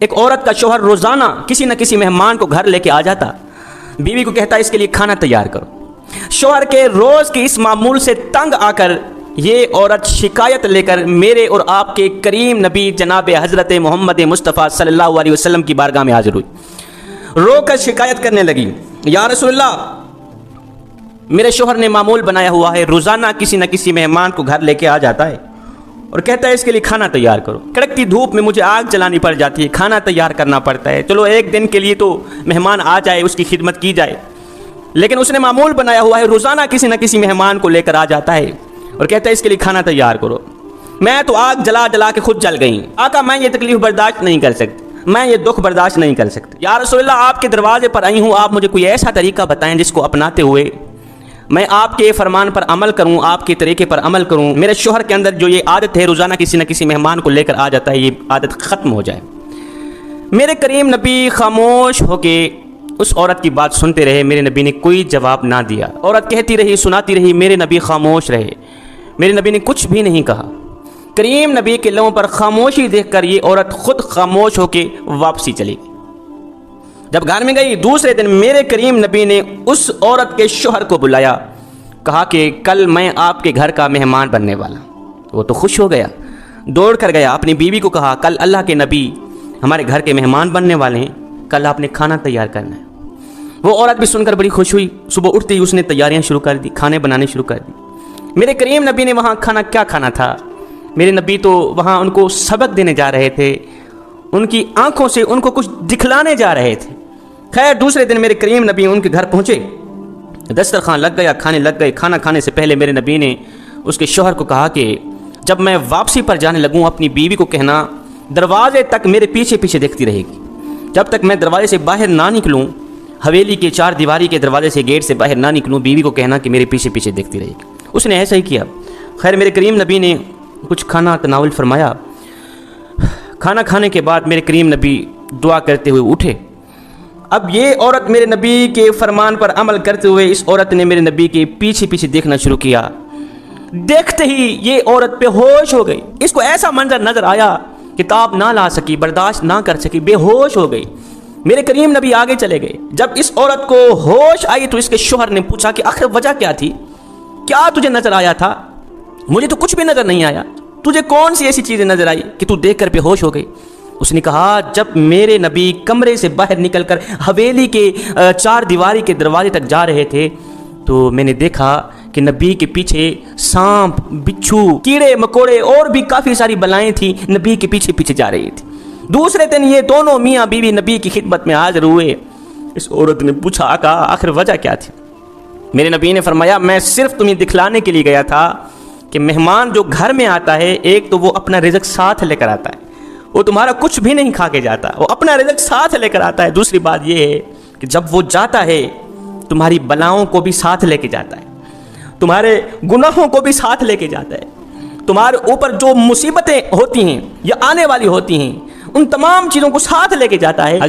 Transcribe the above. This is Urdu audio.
ایک عورت کا شوہر روزانہ کسی نہ کسی مہمان کو گھر لے کے آ جاتا، بیوی کو کہتا اس کے لیے کھانا تیار کرو۔ شوہر کے روز کی اس معمول سے تنگ آ کر یہ عورت شکایت لے کر میرے اور آپ کے کریم نبی جناب حضرت محمد مصطفیٰ صلی اللہ علیہ وسلم کی بارگاہ میں حاضر ہوئی، رو کر شکایت کرنے لگی، یا رسول اللہ، میرے شوہر نے معمول بنایا ہوا ہے، روزانہ کسی نہ کسی مہمان کو گھر لے کے آ جاتا ہے اور کہتا ہے اس کے لیے کھانا تیار کرو۔ کڑکتی دھوپ میں مجھے آگ جلانی پڑ جاتی ہے، کھانا تیار کرنا پڑتا ہے، چلو ایک دن کے لیے تو مہمان آ جائے، اس کی خدمت کی جائے، لیکن اس نے معمول بنایا ہوا ہے، روزانہ کسی نہ کسی مہمان کو لے کر آ جاتا ہے اور کہتا ہے اس کے لیے کھانا تیار کرو۔ میں تو آگ جلا جلا کے خود جل گئی، آقا میں یہ تکلیف برداشت نہیں کر سکتی، میں یہ دکھ برداشت نہیں کر سکتی، یا رسول اللہ آپ کے دروازے پر آئی ہوں، آپ مجھے کوئی ایسا طریقہ بتائیں جس کو اپناتے ہوئے میں آپ کے فرمان پر عمل کروں، آپ کے طریقے پر عمل کروں، میرے شوہر کے اندر جو یہ عادت ہے روزانہ کسی نہ کسی مہمان کو لے کر آ جاتا ہے، یہ عادت ختم ہو جائے۔ میرے کریم نبی خاموش ہو کے اس عورت کی بات سنتے رہے، میرے نبی نے کوئی جواب نہ دیا، عورت کہتی رہی، سناتی رہی، میرے نبی خاموش رہے، میرے نبی نے کچھ بھی نہیں کہا۔ کریم نبی کے لبوں پر خاموشی دیکھ کر یہ عورت خود خاموش ہو کے واپسی چلی گئی۔ جب گھر میں گئی دوسرے دن میرے کریم نبی نے اس عورت کے شوہر کو بلایا، کہا کہ کل میں آپ کے گھر کا مہمان بننے والا۔ وہ تو خوش ہو گیا، دوڑ کر گیا، اپنی بیوی کو کہا کل اللہ کے نبی ہمارے گھر کے مہمان بننے والے ہیں، کل آپ نے کھانا تیار کرنا ہے۔ وہ عورت بھی سن کر بڑی خوش ہوئی، صبح اٹھتے ہی اس نے تیاریاں شروع کر دی، کھانے بنانے شروع کر دی۔ میرے کریم نبی نے وہاں کھانا کیا کھانا تھا، میرے نبی تو وہاں ان کو سبق دینے جا رہے تھے، ان کی آنکھوں سے ان کو کچھ دکھلانے جا رہے تھے۔ خیر دوسرے دن میرے کریم نبی ان کے گھر پہنچے، دسترخوان لگ گیا، کھانے لگ گئے۔ کھانا کھانے سے پہلے میرے نبی نے اس کے شوہر کو کہا کہ جب میں واپسی پر جانے لگوں اپنی بیوی کو کہنا دروازے تک میرے پیچھے پیچھے دیکھتی رہے گی، جب تک میں دروازے سے باہر نہ نکلوں، حویلی کے چار دیواری کے دروازے سے گیٹ سے باہر نہ نکلوں، بیوی کو کہنا کہ میرے پیچھے پیچھے دیکھتی رہے گی۔ اس نے ایسا ہی کیا۔ خیر میرے کریم نبی نے کچھ کھانا تناول فرمایا۔ کھانا کھانے کے بعد میرے کریم نبی دعا کرتے ہوئے اٹھے۔ اب یہ عورت میرے نبی کے فرمان پر عمل کرتے ہوئے اس عورت نے میرے نبی کے پیچھے پیچھے دیکھنا شروع کیا۔ دیکھتے ہی یہ عورت بے ہوش ہو گئی، اس کو ایسا منظر نظر آیا کہ تاب نہ لا سکی، برداشت نہ کر سکی، بے ہوش ہو گئی۔ میرے کریم نبی آگے چلے گئے۔ جب اس عورت کو ہوش آئی تو اس کے شوہر نے پوچھا کہ آخر وجہ کیا تھی، کیا تجھے نظر آیا تھا؟ مجھے تو کچھ بھی نظر نہیں آیا، تجھے کون سی ایسی چیزیں نظر آئی کہ تو دیکھ کر بے ہوش ہو گئی؟ اس نے کہا جب میرے نبی کمرے سے باہر نکل کر حویلی کے چار دیواری کے دروازے تک جا رہے تھے تو میں نے دیکھا کہ نبی کے پیچھے سانپ، بچھو، کیڑے مکوڑے اور بھی کافی ساری بلائیں تھیں، نبی کے پیچھے پیچھے جا رہی تھی۔ دوسرے دن یہ دونوں میاں بیوی نبی کی خدمت میں حاضر ہوئے۔ اس عورت نے پوچھا آقا آخر وجہ کیا تھی؟ میرے نبی نے فرمایا میں صرف تمہیں دکھلانے کے لیے گیا تھا کہ مہمان جو گھر میں آتا ہے، ایک تو وہ اپنا رزق ساتھ لے کر آتا ہے، وہ تمہارا کچھ بھی نہیں کھا کے جاتا، وہ اپنا رزق ساتھ لے کر آتا ہے۔ دوسری بات یہ ہے کہ جب وہ جاتا ہے تمہاری بلاؤں کو بھی ساتھ لے کے جاتا ہے، تمہارے گناہوں کو بھی ساتھ لے کے جاتا ہے، تمہارے اوپر جو مصیبتیں ہوتی ہیں یا آنے والی ہوتی ہیں ان تمام چیزوں کو ساتھ لے کے جاتا ہے۔